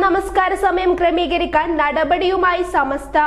നമസ്കാര സമയം ക്രമീകരിക്കാൻ നടപടിയുമായി സമസ്ത.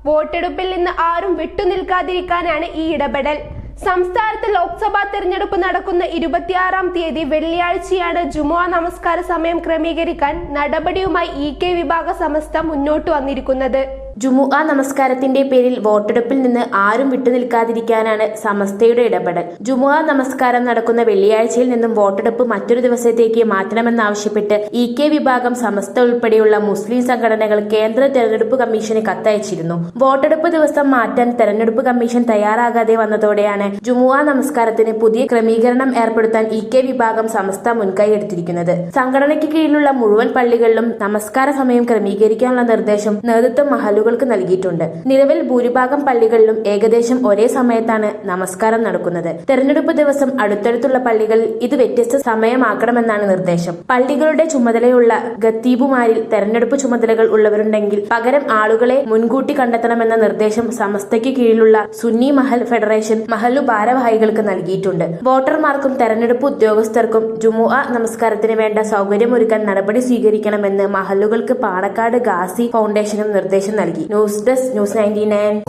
വോട്ടെടുപ്പിൽ നിന്ന് ആരും വിട്ടുനിൽക്കാതിരിക്കാനാണ് ഈ ഇടപെടൽ. സംസ്ഥാനത്ത് ലോക്സഭാ തെരഞ്ഞെടുപ്പ് നടക്കുന്ന 26-ാം തീയതി വെള്ളിയാഴ്ചയാണ് ജുമുഅ നമസ്കാര സമയം ക്രമീകരിക്കാൻ നടപടിയുമായി EK വിഭാഗ സമസ്ത മുന്നോട്ട് വന്നിരിക്കുന്നത്. ജുമുഅ നമസ്കാരത്തിന്റെ പേരിൽ വോട്ടെടുപ്പിൽ നിന്ന് ആരും വിട്ടുനിൽക്കാതിരിക്കാനാണ് സമസ്തയുടെ ഇടപെടൽ. ജുമുഅ നമസ്കാരം നടക്കുന്ന വെള്ളിയാഴ്ചയിൽ നിന്നും വോട്ടെടുപ്പ് മറ്റൊരു ദിവസത്തേക്ക് മാറ്റണമെന്നാവശ്യപ്പെട്ട് EK വിഭാഗം സമസ്ത ഉൾപ്പെടെയുള്ള മുസ്ലിം സംഘടനകൾ കേന്ദ്ര തെരഞ്ഞെടുപ്പ് കമ്മീഷന് കത്തയച്ചിരുന്നു. വോട്ടെടുപ്പ് ദിവസം മാറ്റാൻ തെരഞ്ഞെടുപ്പ് കമ്മീഷൻ തയ്യാറാകാതെ വന്നതോടെയാണ് ജുമുഅ നമസ്കാരത്തിന് പുതിയ ക്രമീകരണം ഏർപ്പെടുത്താൻ EK വിഭാഗം സമസ്ത മുൻകൈയെടുത്തിരിക്കുന്നത്. സംഘടനയ്ക്ക് കീഴിലുള്ള മുഴുവൻ പള്ളികളിലും നമസ്കാര സമയം ക്രമീകരിക്കാനുള്ള നിർദ്ദേശം നേതൃത്വം മഹലുകൾക്ക് നൽകിയിട്ടുണ്ട്. നിലവിൽ ഭൂരിഭാഗം പള്ളികളിലും ഏകദേശം ഒരേ സമയത്താണ് നമസ്കാരം നടക്കുന്നത്. തെരഞ്ഞെടുപ്പ് ദിവസം അടുത്തടുത്തുള്ള പള്ളികളിൽ ഇത് വ്യത്യസ്ത സമയമാക്കണമെന്നാണ് നിർദ്ദേശം. പള്ളികളുടെ ചുമതലയുള്ള ഖത്തീബുമാരിൽ തെരഞ്ഞെടുപ്പ് ചുമതലകൾ ഉള്ളവരുണ്ടെങ്കിൽ പകരം ആളുകളെ മുൻകൂട്ടി കണ്ടെത്തണമെന്ന നിർദ്ദേശം സമസ്തയ്ക്ക് കീഴിലുള്ള സുന്നി മഹൽ ഫെഡറേഷൻ മഹല്ലു ഭാരവാഹികൾക്ക് നൽകിയിട്ടുണ്ട്. വോട്ടർമാർക്കും തെരഞ്ഞെടുപ്പ് ഉദ്യോഗസ്ഥർക്കും ജുമുഅ നമസ്കാരത്തിന് വേണ്ട സൗകര്യമൊരുക്കാൻ നടപടി സ്വീകരിക്കണമെന്ന് മഹല്ലുകൾക്ക് പാണക്കാട് ഗാസി ഫൗണ്ടേഷനും നിർദ്ദേശം നൽകി. News desk news 99.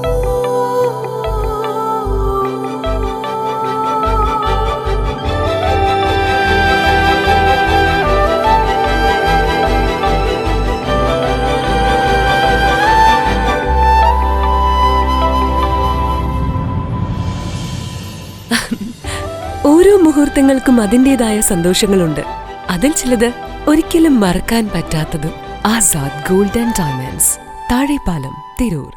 ഓരോ മുഹൂർത്തങ്ങൾക്കും അതിൻ്റെതായ സന്തോഷങ്ങളുണ്ട്. അതിൽ ചിലത് ഒരിക്കലും മറക്കാൻ പറ്റാത്തതും. Azad gold and diamonds, Thazhepalam, Tirur.